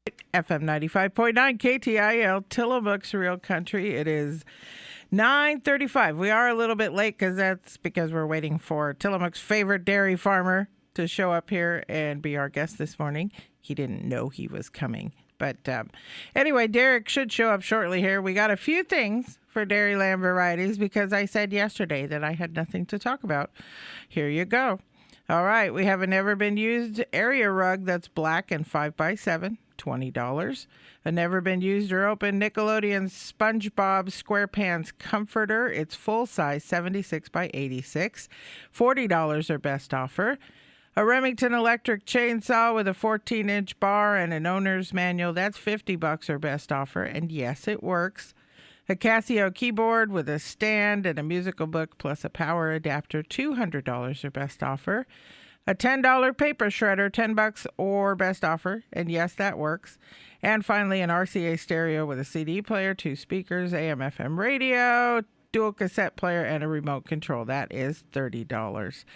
FM 95.9 KTIL, Tillamook's Real Country. It is 9:35. We are a little bit late because we're waiting for Tillamook's favorite dairy farmer to show up here and be our guest this morning. He didn't know he was coming. But anyway, Derrick should show up shortly here. We got a few things for Dairyland varieties because I said yesterday that I had nothing to talk about. Here you go. All right, we have a never been used area rug that's black and 5x7, $20. A never been used or open Nickelodeon SpongeBob SquarePants comforter. It's full size, 76x86, $40 or best offer. A Remington electric chainsaw with a 14-inch bar and an owner's manual. That's $50 or best offer, and yes, it works. A Casio keyboard with a stand and a musical book plus a power adapter, $200 or best offer. A $10 paper shredder, $10 or best offer, and yes, that works. And finally, an RCA stereo with a CD player, 2 speakers, AM/FM radio, dual cassette player, and a remote control. That is $30.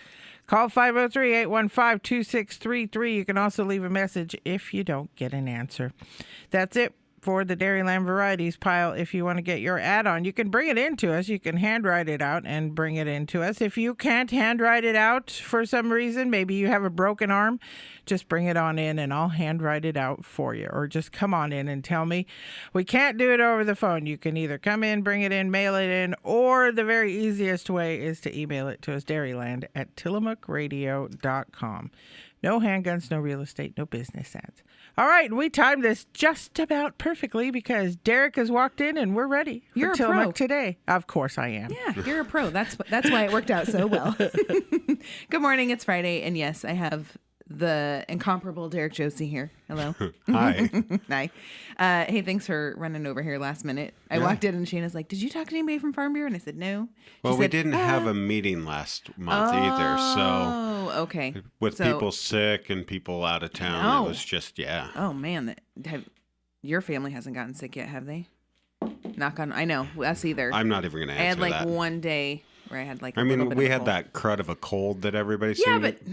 Call 503-815-2633. You can also leave a message if you don't get an answer. That's it for the Dairyland Varieties pile. If you want to get your ad on, you can bring it in to us. You can handwrite it out and bring it in to us. If you can't handwrite it out for some reason, maybe you have a broken arm, just bring it on in and I'll handwrite it out for you. Or just come on in and tell me. We can't do it over the phone. You can either come in, bring it in, mail it in, or the very easiest way is to email it to us, dairyland@tillamookradio.com. No handguns, no real estate, no business ads. All right, we timed this just about perfectly because Derrick has walked in and we're ready for Tillamook today. Of course I am. Yeah, you're a pro. That's why it worked out so well. Good morning. It's Friday, and yes, I have the incomparable Derrick Josi here. Hello. Hi. Hi. Hey, thanks for running over here last minute. I walked in and Shayna's like, "Did you talk to anybody from Farm Bureau?" And I said, "No." Well, we didn't have a meeting last month either, so okay. With people sick and people out of town, it was just Oh man, your family hasn't gotten sick yet, have they? Knock on. I know us either. I'm not even going to answer that. I that. had one day where I had like. We had that crud of a cold that everybody seemed. Yeah, but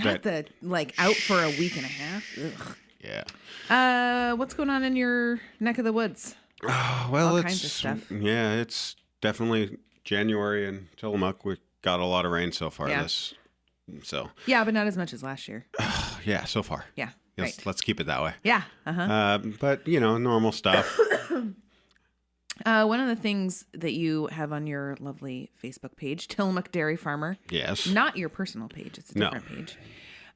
not out for a week and a half. Ugh. Yeah. What's going on in your neck of the woods? Well, all it's kinds of stuff. Yeah, it's definitely January in Tillamook. We got a lot of rain so far. Yeah, but not as much as last year. Yeah, so far. Yeah. Yes, right. let's keep it that way. Yeah. But normal stuff. One of the things that you have on your lovely Facebook page, Tillamook Dairy Farmer. Yes. Not your personal page. It's a different page.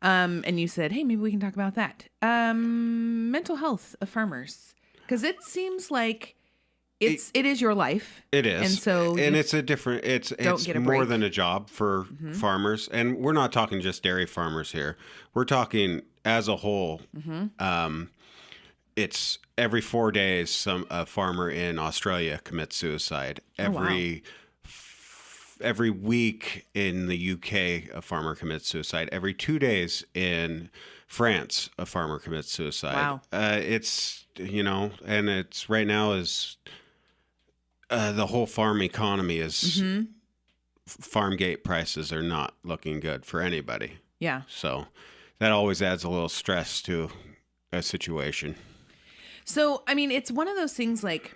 And you said, hey, maybe we can talk about that. Mental health of farmers. Because it seems like it is your life. It is. And so it's a different, it's more than a job for farmers. And we're not talking just dairy farmers here. We're talking as a whole. It's every 4 days, a farmer in Australia commits suicide. Every week in the UK, a farmer commits suicide. Every 2 days in France, a farmer commits suicide. Wow. It's, and it's right now is the whole farm economy is farm gate prices are not looking good for anybody. Yeah. So that always adds a little stress to a situation. So, I mean, it's one of those things like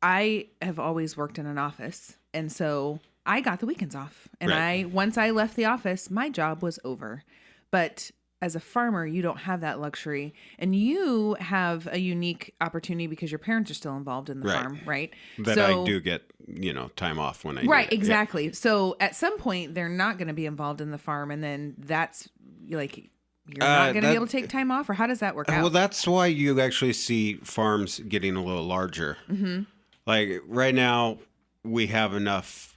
I have always worked in an office. And so I got the weekends off. And once I left the office, my job was over. But as a farmer, you don't have that luxury. And you have a unique opportunity because your parents are still involved in the farm, right? I do get, time off when I Right, need it. Exactly. Yeah. So at some point, they're not going to be involved in the farm. And then that's like... You're not going to be able to take time off, or how does that work out? Well, that's why you actually see farms getting a little larger. Like right now, we have enough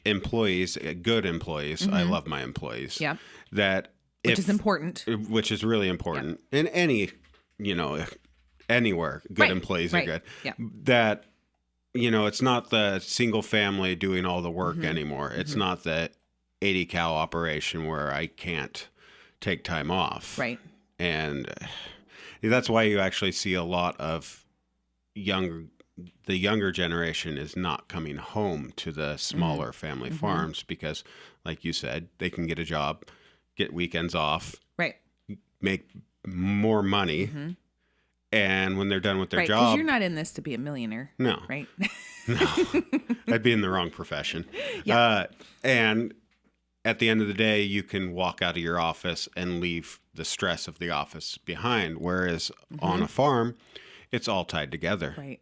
employees, good employees. I love my employees. Yeah. Which is important. Which is really important. In any, anywhere, good employees are good. Yeah. That, it's not the single family doing all the work anymore. It's not the 80 cow operation where I can't take time off. Right. And that's why you actually see a lot of the younger generation is not coming home to the smaller family farms because, like you said, they can get a job, get weekends off, right, make more money, And when they're done with their Right, because job, you're not in this to be a millionaire. No. Right? no, I'd be in the wrong profession. Yeah. And at the end of the day, you can walk out of your office and leave the stress of the office behind. Whereas on a farm, it's all tied together. Right.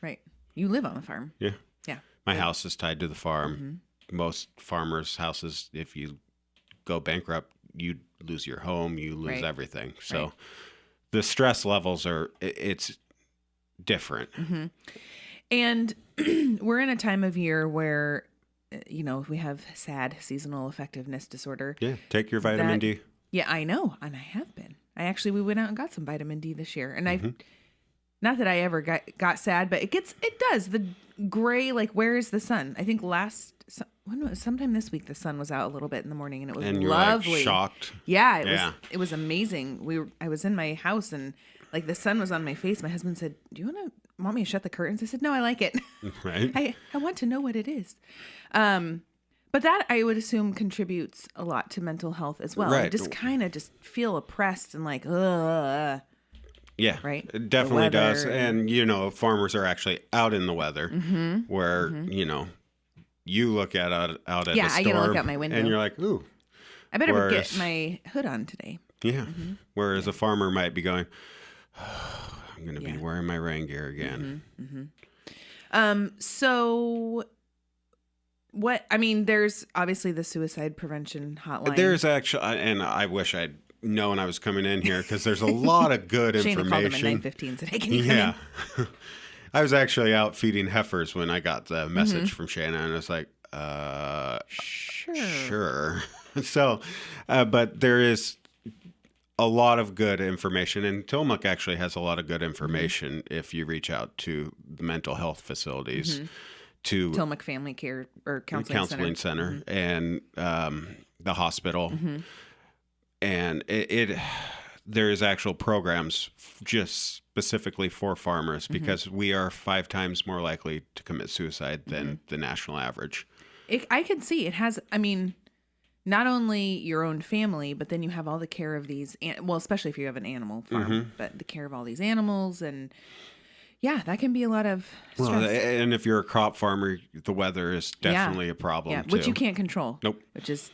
Right. You live on the farm. Yeah. Yeah. My house is tied to the farm. Most farmers' houses, if you go bankrupt, you lose your home, you lose Right. everything. So Right. the stress levels it's different. And we're in a time of year where, we have SAD, seasonal affectiveness disorder. Yeah. Take your vitamin D. Yeah, I know. And I have been. We went out and got some vitamin D this year. And not that I ever got sad, but it does. The gray, like, where is the sun? I think sometime this week, the sun was out a little bit in the morning and it was And you're lovely. like shocked. Yeah, it was amazing. I was in my house and like the sun was on my face. My husband said, "Do you want me to shut the curtains?" I said, "No, I like it." Right. I want to know what it is. But that I would assume contributes a lot to mental health as well. Right. I just kind of just feel oppressed and like, ugh. Yeah, Right? it definitely The weather does. And, farmers are actually out in the weather where, you look out at the storm. I get to look out my window. And you're like, ooh. I better Whereas- get my hood on today. Yeah. Whereas a farmer might be going, oh, I'm going to be wearing my rain gear again. So there's obviously the suicide prevention hotline. There's actually, and I wish I'd known I was coming in here because there's a lot of good Shana information. called them at 9:15 today. Can you come Yeah. in? I was actually out feeding heifers when I got the message from Shana, and I was like, sure. So, but there is a lot of good information, and Tillamook actually has a lot of good information if you reach out to the mental health facilities, to Tillamook Family Care or Counseling Center, and the hospital. And there is actual programs just specifically for farmers because we are 5 times more likely to commit suicide than the national average. I can see it has, not only your own family, but then you have all the care of these, especially if you have an animal farm, but the care of all these animals. And yeah, that can be a lot of stress. Well, and if you're a crop farmer, the weather is definitely a problem too. Which you can't control. Nope. Which is,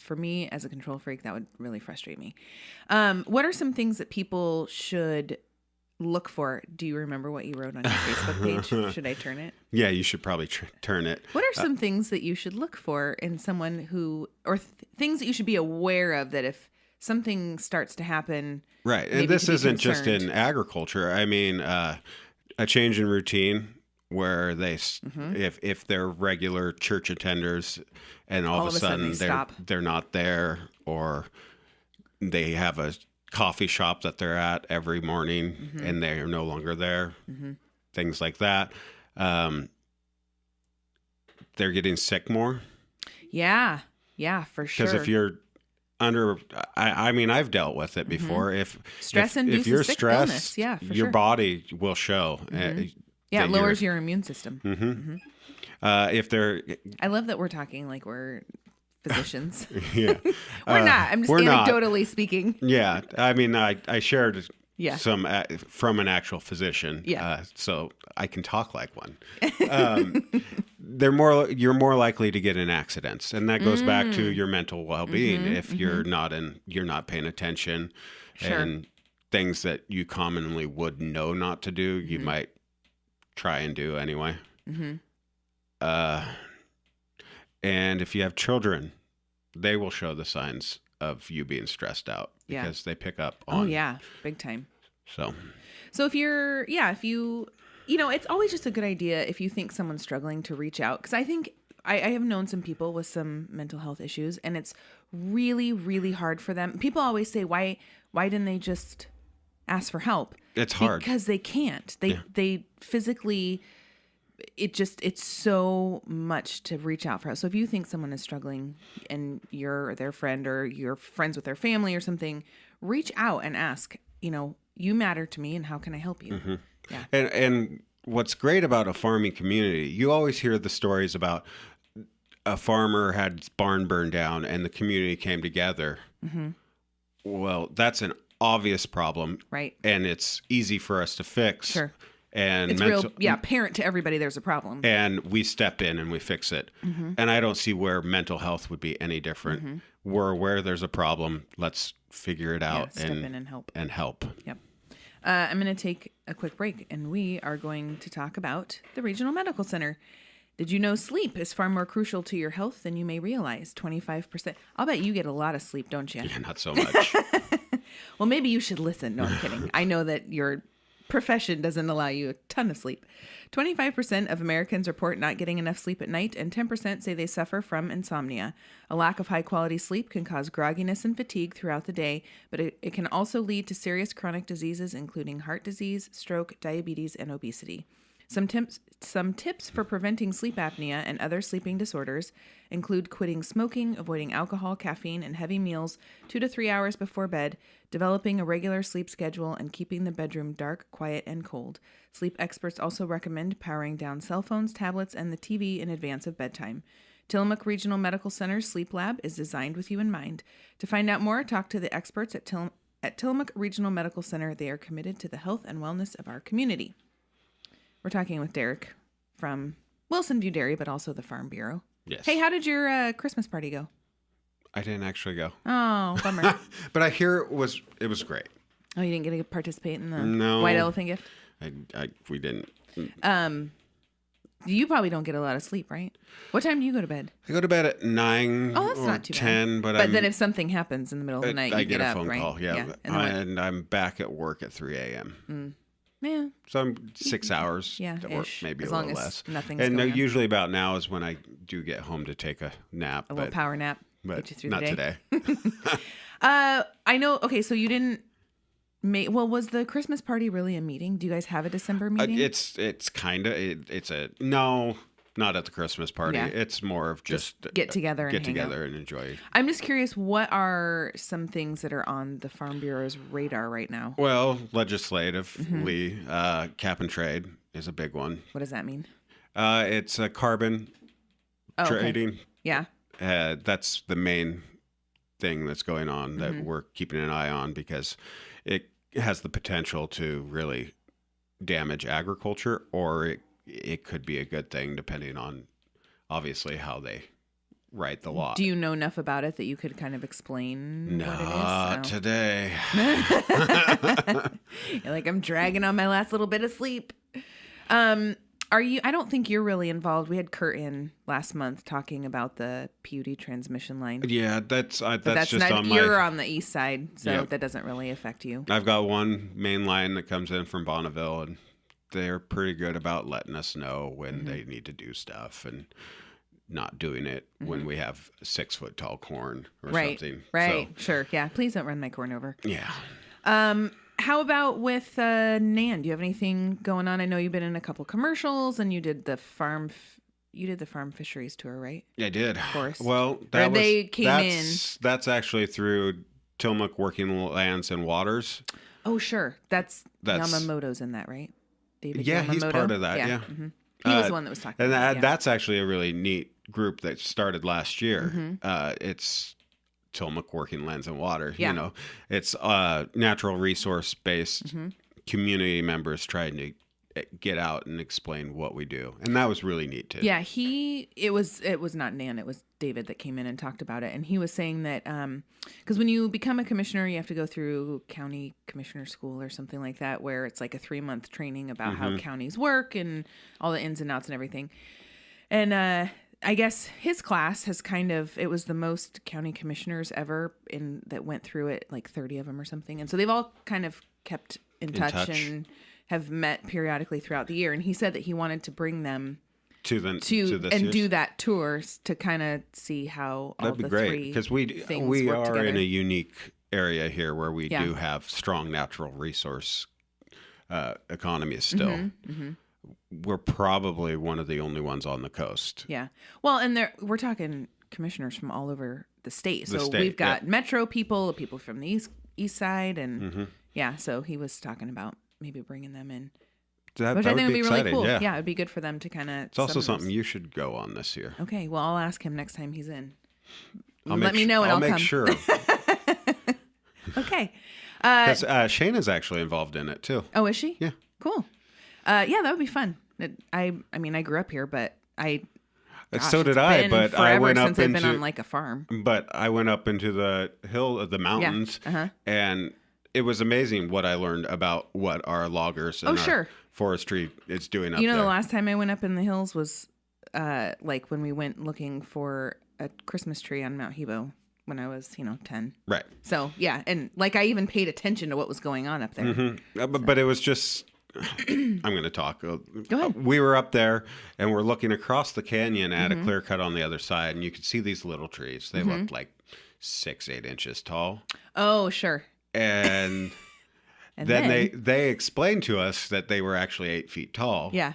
for me as a control freak, that would really frustrate me. What are some things that people should look for? Do you remember what you wrote on your Facebook page? Should I turn it? Yeah, you should probably turn it. What are some things that you should look for in someone who, or things that you should be aware of that if something starts to happen? Right. maybe And this to be isn't just concerned? in agriculture. I mean, a change in routine where they, if they're regular church attenders and all of a sudden they're not there, or they have a coffee shop that they're at every morning and they are no longer there, things like that. They're getting sick more. Yeah, for sure. Because if you're under, I've dealt with it before. If Stress induces you're sick stressed, illness. Yeah, for your sure. body will show. Yeah, that it lowers your immune system. If they're, I love that we're talking like we're physicians. yeah, We're not. I'm just we're not. anecdotally speaking. Yeah, I shared Yeah. some from an actual physician. Yeah. So I can talk like one. You're more likely to get in accidents, and that goes back to your mental well-being. If you're not paying attention, Sure. and things that you commonly would know not to do, you might try and do anyway. And if you have children, they will show the signs of you being stressed out because they pick up on. Oh yeah, big time. So if it's always just a good idea if you think someone's struggling to reach out. Because I think I have known some people with some mental health issues, and it's really, really hard for them. People always say, why didn't they just ask for help? it's hard. Because they can't. They physically, it's so much to reach out for. So if you think someone is struggling and you're their friend or you're friends with their family or something, reach out and ask, you matter to me and how can I help you? Yeah. And what's great about a farming community, you always hear the stories about a farmer had his barn burned down and the community came together. Well, that's an obvious problem, Right. and it's easy for us to fix. Sure. And It's apparent to everybody there's a problem. and we step in and we fix it. And I don't see where mental health would be any different. We're aware there's a problem. Let's figure it out step in and help. Yep. I'm going to take a quick break, and we are going to talk about the Regional Medical Center. Did you know sleep is far more crucial to your health than you may realize? 25%. I'll bet you get a lot of sleep, don't you? Yeah, not so much. Well, maybe you should listen. No, I'm kidding. I know that your profession doesn't allow you a ton of sleep. 25% of Americans report not getting enough sleep at night, and 10% say they suffer from insomnia. A lack of high-quality sleep can cause grogginess and fatigue throughout the day, but it can also lead to serious chronic diseases, including heart disease, stroke, diabetes, and obesity. Some tips for preventing sleep apnea and other sleeping disorders include quitting smoking, avoiding alcohol, caffeine, and heavy meals 2 to 3 hours before bed, developing a regular sleep schedule, and keeping the bedroom dark, quiet, and cold. Sleep experts also recommend powering down cell phones, tablets, and the TV in advance of bedtime. Tillamook Regional Medical Center's Sleep Lab is designed with you in mind. To find out more, talk to the experts at Tillamook Regional Medical Center. They are committed to the health and wellness of our community. We're talking with Derrick from Wilson View Dairy, but also the Farm Bureau. Yes. Hey, how did your Christmas party go? I didn't actually go. Oh, bummer. But I hear it was great. Oh, you didn't get to participate in the No. white elephant gift? We didn't. You probably don't get a lot of sleep, right? What time do you go to bed? I go to bed at 9 Oh, that's or not too 10, bad. but then if something happens in the middle of the night, I you get a up, phone right? call. Yeah. And I'm back at work at 3 a.m. Yeah. So I'm 6 hours Yeah, at work, ish, maybe as a little long as less. nothing's and going on. usually about now is when I do get home to take a nap. A little power nap. But Get you through not the day. today. I know. Okay, so you didn't was the Christmas party really a meeting? Do you guys have a December meeting? It's kind of it's a no, not at the Christmas party. Yeah. It's more of just get together and get hang out. together and enjoy. I'm just curious, what are some things that are on the Farm Bureau's radar right now? Well, legislatively, Mm-hmm. cap and trade is a big one. What does that mean? It's a carbon Okay. trading. Yeah. That's the main thing that's going on that Mm-hmm. we're keeping an eye on because it has the potential to really damage agriculture, or it could be a good thing depending on obviously how they write the law. Do you know enough about it that you could kind of explain what it is? Not today. You're like, I'm dragging on my last little bit of sleep. Are you? I don't think you're really involved. We had Kurt in last month talking about the PUD transmission line. Yeah, that's just not, on you're my. on the east side, so Yep. that doesn't really affect you. I've got one main line that comes in from Bonneville, and they're pretty good about letting us know when Mm-hmm. they need to do stuff and not doing it when we have 6 foot tall corn or Right, something. right, So, sure, yeah. Please don't run my corn over. yeah. How about with Nan? Do you have anything going on? I know you've been in a couple commercials, and you did the farm. You did the farm fisheries tour, right? I did. Of course. Well, Or they came that's actually through Tillamook Working Lands and Waters. Oh, sure. That's That's- Yamamoto's in that, right? David Yeah, he's Yamamoto? part of that, yeah. Mhm. He was the one that was talking And about it. Yeah. that's actually a really neat group that started last year. Mm-hmm. It's Tillamook Working Lands and Water. Yeah. You know, it's natural resource based Mm-hmm. community members trying to get out and explain what we do, and that was really neat too. Yeah, it was not Nan, it was David that came in and talked about it, and he was saying that because when you become a commissioner, you have to go through county commissioner school or something like that, where it's like a 3-month training about how counties work and all the ins and outs and everything. And I guess his class has it was the most county commissioners ever that went through it, like 30 of them or something, and so they've all kind of kept in touch and have met periodically throughout the year. And he said that he wanted to bring them to this and year's. do that tour to kind of see how all That'd be the great three because we things work are together. in a unique area here where we Yeah. do have strong natural resource economies still. Mm-hmm. We're probably one of the only ones on the coast. Yeah. Well, and we're talking commissioners from all over the state. The So state, we've got yeah. metro people from the east side, and Mm-hmm. yeah. So he was talking about maybe bringing them in, That, which that I think would be really exciting. cool. Yeah. it'd be good for them to kind of. It's also something you should go on this year. Okay. Well, I'll ask him next time he's in. I'll Let make me know, and I'll make come. sure. Okay. Because Shayna's actually involved in it too. Oh, is she? Yeah. Cool. Yeah, that would be fun. I mean, I grew up here, but So did I, but I went up since I've been on like a farm. But I went up into the the mountains, and it was amazing what I learned about what our loggers and our forestry is doing up there. The last time I went up in the hills was like when we went looking for a Christmas tree on Mount Hebo when I was, 10. Right. So, yeah, and like I even paid attention to what was going on up there. Mm-hmm. But it was just... I'm going to talk. Go ahead. We were up there and we're looking across the canyon at a clear cut on the other side, and you could see these little trees. They looked like 6-8 inches tall. Oh, sure. And, then they explained to us that they were actually 8 feet tall. Yeah.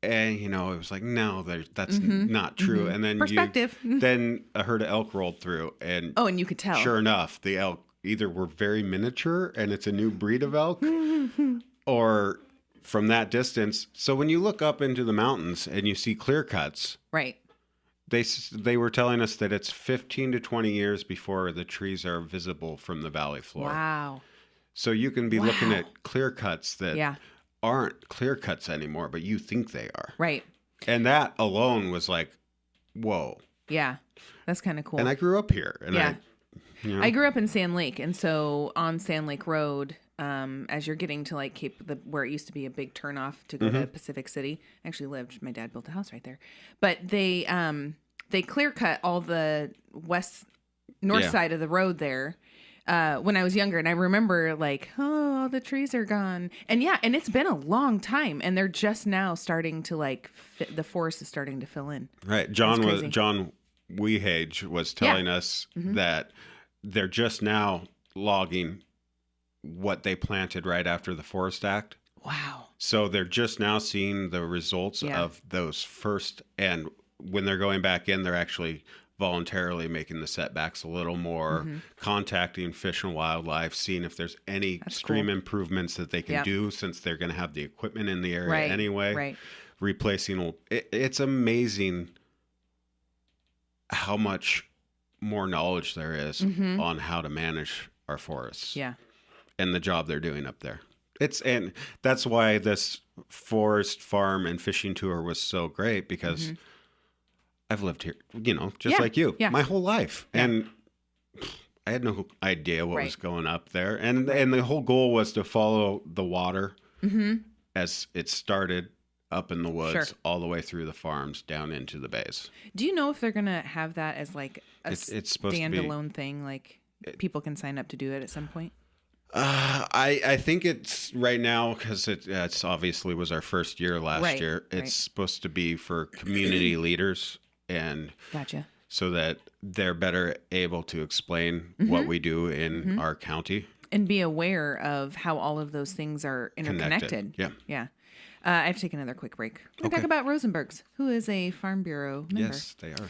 And, it was like, no, that's not true. And then perspective. Then a herd of elk rolled through. And and you could tell. Sure enough, the elk either were very miniature and it's a new breed of elk, or from that distance. So when you look up into the mountains and you see clear cuts, right? They were telling us that it's 15 to 20 years before the trees are visible from the valley floor. Wow. So you can be looking at clear cuts that aren't clear cuts anymore, but you think they are. Right. And that alone was like, whoa. Yeah. That's kind of cool. And I grew up here. And I grew up in Sand Lake. And so on Sand Lake Road, as you're getting to like where it used to be a big turnoff to go to Pacific City, I actually lived, my dad built a house right there, but they clear cut all the north side of the road there, when I was younger. And I remember like, oh, all the trees are gone. And and it's been a long time, and they're just now starting to like, the forest is starting to fill in. Right. John Weehage was telling us that they're just now logging what they planted right after the Forest Act. Wow. So they're just now seeing the results of those first, and when they're going back in, they're actually voluntarily making the setbacks a little more, contacting Fish and Wildlife, seeing if there's any stream improvements that they can do, since they're going to have the equipment in the area anyway. Right. Replacing old. It's amazing how much more knowledge there is on how to manage our forests. Yeah. And the job they're doing up there. And that's why this forest farm and fishing tour was so great, because I've lived here, just like you, my whole life. Yeah. And I had no idea what was going up there. And the whole goal was to follow the water as it started up in the woods all the way through the farms down into the bays. Do you know if they're going to have that as like a it's supposed standalone thing? Like people can sign up to do it at some point? I think it's right now, because it's obviously was our first year last year. It's supposed to be for community leaders, and so that they're better able to explain what we do in our county and be aware of how all of those things are interconnected. Yeah. I have to take another quick break. We'll talk about Rosenbergs, who is a Farm Bureau member. Yes, they are.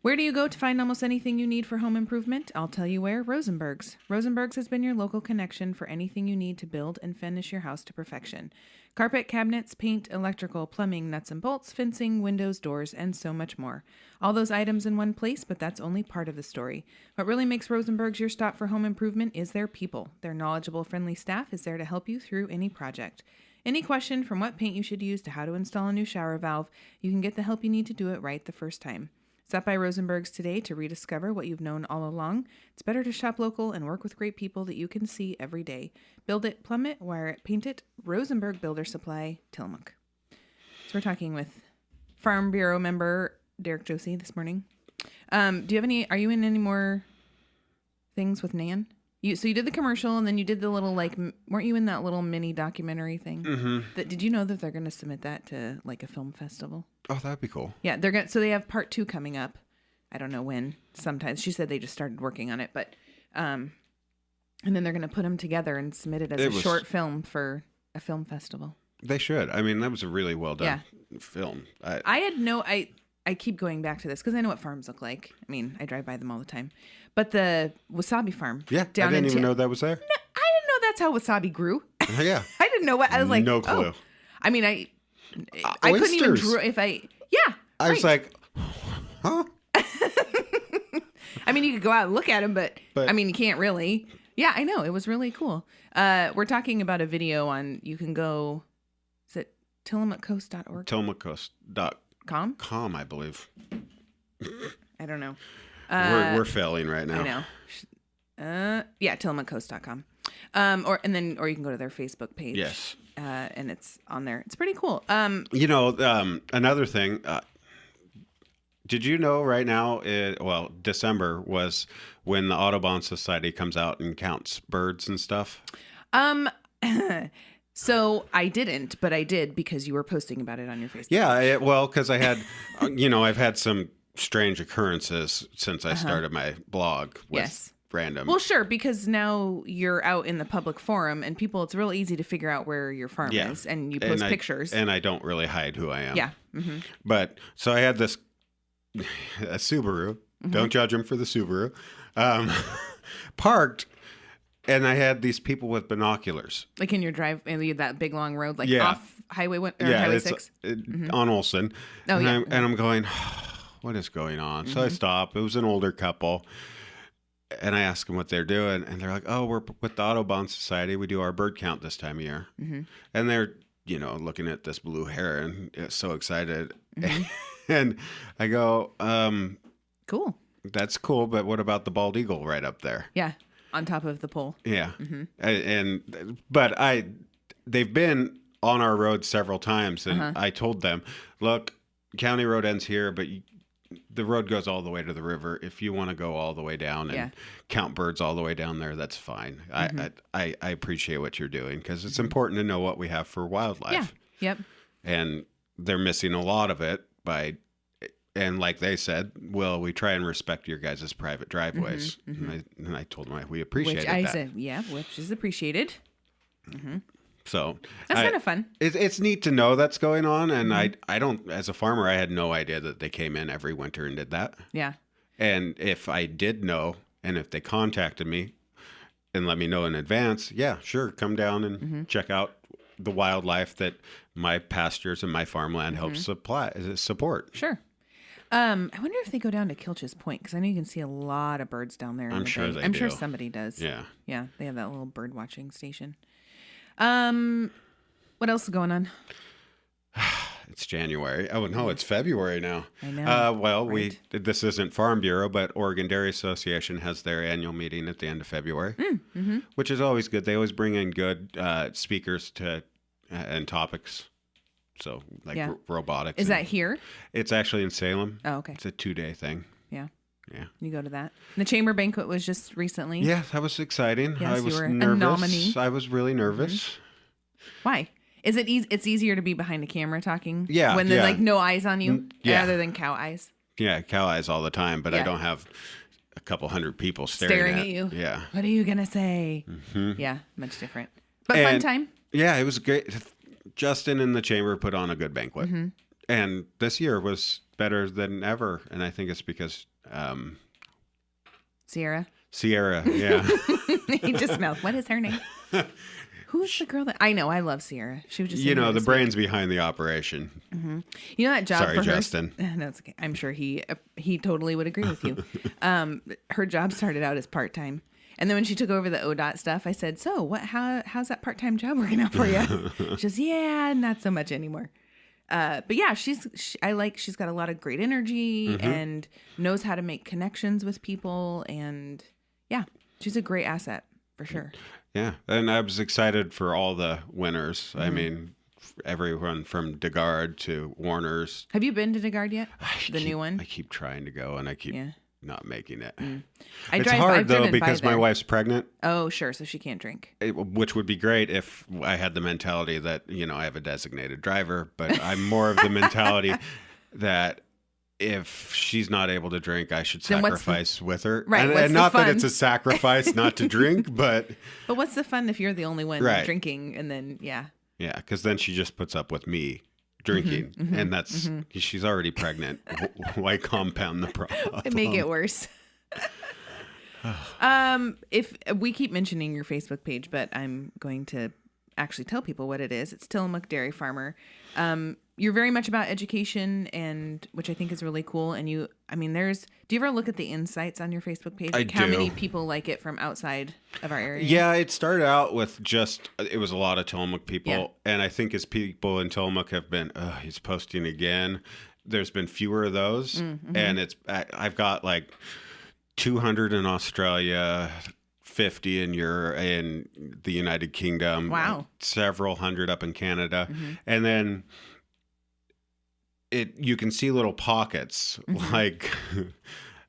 Where do you go to find almost anything you need for home improvement? I'll tell you where. Rosenbergs. Rosenbergs has been your local connection for anything you need to build and finish your house to perfection. Carpet, cabinets, paint, electrical, plumbing, nuts and bolts, fencing, windows, doors, and so much more. All those items in one place, but that's only part of the story. What really makes Rosenbergs your stop for home improvement is their people. Their knowledgeable, friendly staff is there to help you through any project. Any question from what paint you should use to how to install a new shower valve, you can get the help you need to do it right the first time. Stop by Rosenbergs today to rediscover what you've known all along. It's better to shop local and work with great people that you can see every day. Build it, plumb it, wire it, paint it. Rosenberg Builder Supply, Tillamook. So we're talking with Farm Bureau member Derrick Josi this morning. Do you have are you in any more things with Nan? So you did the commercial, and then you did the little, like, weren't you in that little mini documentary thing? Did you know that they're going to submit that to like a film festival? Oh, that'd be cool. Yeah, so they have part 2 coming up. I don't know when. Sometimes she said they just started working on it, but and then they're going to put them together and submit it as short film for a film festival. They should. I mean, that was a really well done film. I keep going back to this because I know what farms look like. I mean, I drive by them all the time. But the wasabi farm. Yeah, I didn't even know that was there. No, I didn't know that's how wasabi grew. Yeah. I didn't know what. I was like, no clue. Oh. I mean, I couldn't even draw if I. Yeah. I was like, huh? I mean, you could go out and look at them, but I mean, you can't really. Yeah, I know. It was really cool. We're talking about a video on, you can go, is it tillamookcoast.org? Tillamookcoast.com, I believe. I don't know. We're failing right now. I know. Yeah, tillamookcoast.com. Or you can go to their Facebook page. Yes. And it's on there. It's pretty cool. Another thing, did you know right now, December was when the Audubon Society comes out and counts birds and stuff? So I didn't, but I did because you were posting about it on your Facebook. Yeah, because I had, I've had some strange occurrences since I started my blog with random. Well, sure, because now you're out in the public forum and it's real easy to figure out where your farm is, and you post pictures. And I don't really hide who I am. Yeah. Mm-hmm. But so I had this a Subaru. Mm-hmm. Don't judge him for the Subaru. Parked, and I had these people with binoculars. Like in your drive, and that big long road, like off Highway 1 or Highway 6? On Olson. Oh, and yeah. And I'm going, what is going on? Mm-hmm. So I stop. It was an older couple. And I asked them what they're doing. And they're like, oh, we're with the Audubon Society. We do our bird count this time of year. Mm-hmm. And they're, looking at this blue heron. So excited. Mm-hmm. And I go, cool. That's cool. But what about the bald eagle right up there? Yeah. On top of the pole. Yeah. Mm-hmm. But they've been on our road several times. And I told them, look, county road ends here, but the road goes all the way to the river. If you want to go all the way down and count birds all the way down there, that's fine. Mm-hmm. I appreciate what you're doing because it's important to know what we have for wildlife. Yeah. Yep. And they're missing a lot of it and like they said, well, we try and respect your guys' private driveways. Mm-hmm. And I told them we appreciate that. Which is appreciated. Mm-hmm. So that's kind of fun. It's neat to know that's going on. And I don't, as a farmer, I had no idea that they came in every winter and did that. Yeah. And if I did know, and if they contacted me and let me know in advance, yeah, sure. Come down and check out the wildlife that my pastures and my farmland helps support. Sure. I wonder if they go down to Kilch's Point, because I know you can see a lot of birds down there. I'm sure they do. Sure somebody does. Yeah. Yeah. They have that little bird watching station. What else is going on? It's January. Oh no, it's February now. I know. This isn't Farm Bureau, but Oregon Dairy Association has their annual meeting at the end of February, which is always good. They always bring in good speakers and topics. So robotics. Is that here? It's actually in Salem. Oh, okay. It's a 2-day thing. Yeah. Yeah. You go to that. The chamber banquet was just recently. Yeah, that was exciting. Yes, I was you were nervous. a nominee. I was really nervous. Why? Is it easy? It's easier to be behind a camera talking. Yeah. When there's no eyes on you, rather than cow eyes. Yeah, cow eyes all the time, but I don't have a couple hundred people staring at you. Yeah. What are you gonna say? Mm-hmm. Yeah, much different, but fun time. Yeah, it was great. Justin and the chamber put on a good banquet, and this year was better than ever. And I think it's because Sierra, yeah. He just smelled. What is her name? Who's the girl that I know? I love Sierra. She was just the brains behind the operation. Mm-hmm. You know that job. Sorry, for Justin. No, it's okay. I'm sure he totally would agree with you. Her job started out as part time, and then when she took over the ODOT stuff, I said, "So how's that part time job working out for you?" She says, "Yeah, not so much anymore." But yeah, she's got a lot of great energy and knows how to make connections with people, and yeah, she's a great asset for sure. Yeah, and I was excited for all the winners. I mean, everyone from DeGard to Warner's. Have you been to DeGard yet? The new one? I keep trying to go, and I keep not making it. It's hard, though, because my wife's pregnant. Oh, sure, so she can't drink. Which would be great if I had the mentality that, I have a designated driver, but I'm more of the mentality that if she's not able to drink, I should sacrifice with her. Right. And not that it's a sacrifice not to drink, but... But what's the fun if you're the only one drinking and then, Yeah, because then she just puts up with me drinking. And that's... She's already pregnant. Why compound the problem? Make it worse. If we keep mentioning your Facebook page, but I'm going to actually tell people what it is. It's Tillamook Dairy Farmer. you're very much about education, and which I think is really cool. And do you ever look at the insights on your Facebook page? I Like how do. many people like it from outside of our area? Yeah, it started out with it was a lot of Tillamook people. Yeah. And I think as people in Tillamook have been, he's posting again, there's been fewer of those. Mm-hmm. And I've got like 200 in Australia, 50 in the United Kingdom. Wow. Several hundred up in Canada. And then you can see little pockets like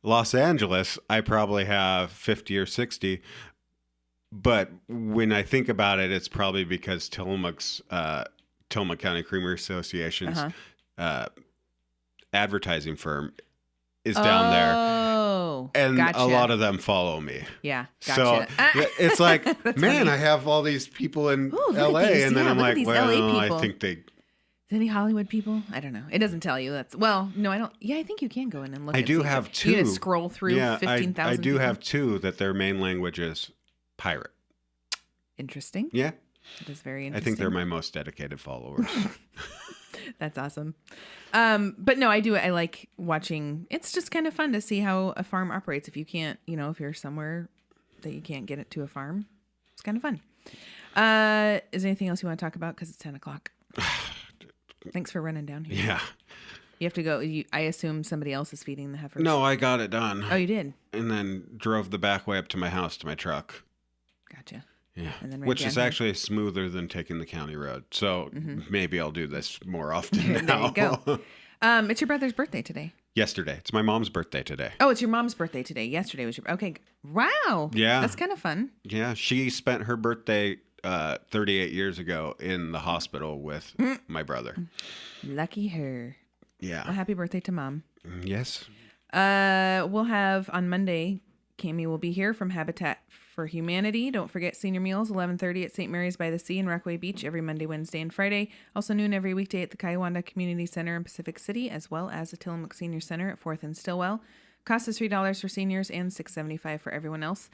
Los Angeles. I probably have 50 or 60, but when I think about it, it's probably because Tillamook County Creamery Association's advertising firm is down there, Oh, and gotcha. a lot of them follow me. Yeah, gotcha. So it's like, That's man, funny. I have all these people in Ooh, look at LA, these. and then Yeah, I'm look at like, these well, LA I people. think they. Any Hollywood people? I don't know. It doesn't tell you. No, I don't. Yeah, I think you can go in and look. I and do see have if two. You just scroll through 15,000. I do people. have two that their main language is pirate. Interesting. Yeah, That is very I interesting. think they're my most dedicated followers. That's awesome. But no, I do. I like watching. It's just kind of fun to see how a farm operates. If you can't, if you're somewhere that you can't get it to a farm, it's kind of fun. Is there anything else you want to talk about? Because it's 10 o'clock. Thanks for running down here. Yeah. You have to go. I assume somebody else is feeding the heifers. No, I got it done. Oh, you did? And then drove the back way up to my house to my truck. Gotcha. Yeah. And then right Which down is here. actually smoother than taking the county road. So maybe I'll do this more often There now. you go. It's your brother's birthday today. Yesterday. It's my mom's birthday today. Oh, it's your mom's birthday today. Yesterday was your... Okay. Wow. Yeah. That's kind of fun. Yeah. She spent her birthday 38 years ago in the hospital with my brother. Lucky her. Yeah. Well, happy birthday to Mom. Yes. We'll have on Monday, Cami will be here from Habitat for Humanity. Don't forget senior meals, 11:30 at St. Mary's by the Sea in Rockaway Beach every Monday, Wednesday, and Friday. Also noon every weekday at the Kaiwanda Community Center in Pacific City, as well as the Tillamook Senior Center at 4th and Stillwell. Cost is $3 for seniors and $6.75 for everyone else.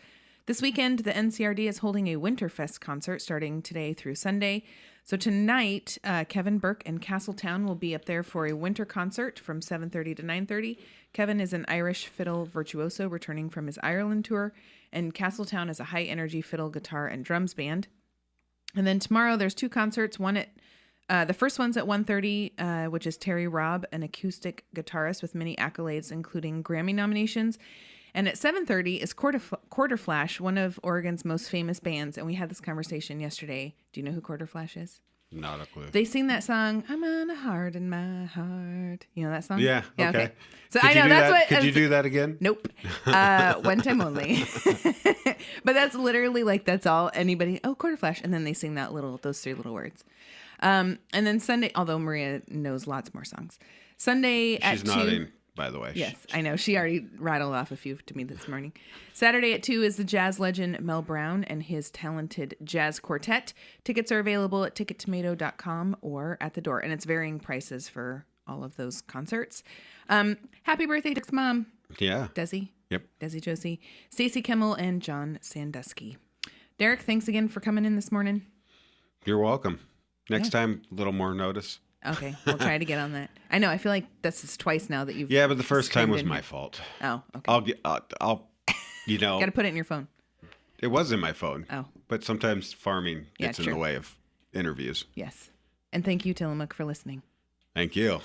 This weekend, the NCRD is holding a Winterfest concert starting today through Sunday. So tonight, Kevin Burke and Castletown will be up there for a winter concert from 7:30 to 9:30. Kevin is an Irish fiddle virtuoso returning from his Ireland tour, and Castletown is a high-energy fiddle, guitar, and drums band. And then tomorrow, there's two concerts. One at the first one's at 1:30, which is Terry Robb, an acoustic guitarist with many accolades, including Grammy nominations. And at 7:30 is Quarter Flash, one of Oregon's most famous bands. And we had this conversation yesterday. Do you know who Quarter Flash is? Not a clue. They sing that song, I'm on a heart in my heart. You know that song? Yeah. Okay. So Could I you know do that's that? what. Could you do that again? Nope. One time only. But that's literally that's all anybody. Oh, Quarter Flash. And then they sing those three little words. And then Sunday, although Maria knows lots more songs. Sunday at 2. She's nodding, by the way. Yes, I know. She already rattled off a few to me this morning. Saturday at 2 is the jazz legend Mel Brown and his talented jazz quartet. Tickets are available at tickettomato.com or at the door. And it's varying prices for all of those concerts. Happy birthday to Mom, Yeah. Desi. Yep. Desi Josi, Stacy Kimmel, and John Sandusky. Derrick, thanks again for coming in this morning. You're welcome. Next time, a little more notice. Okay, we'll try to get on that. I know. I feel like this is twice now that you've. Yeah, but the first time screamed was in my here. fault. Oh, okay. I'll Got to put it in your phone. It was in my phone. Oh. But sometimes farming Yeah, gets in true. the way of interviews. Yes. And thank you, Tillamook, for listening. Thank you.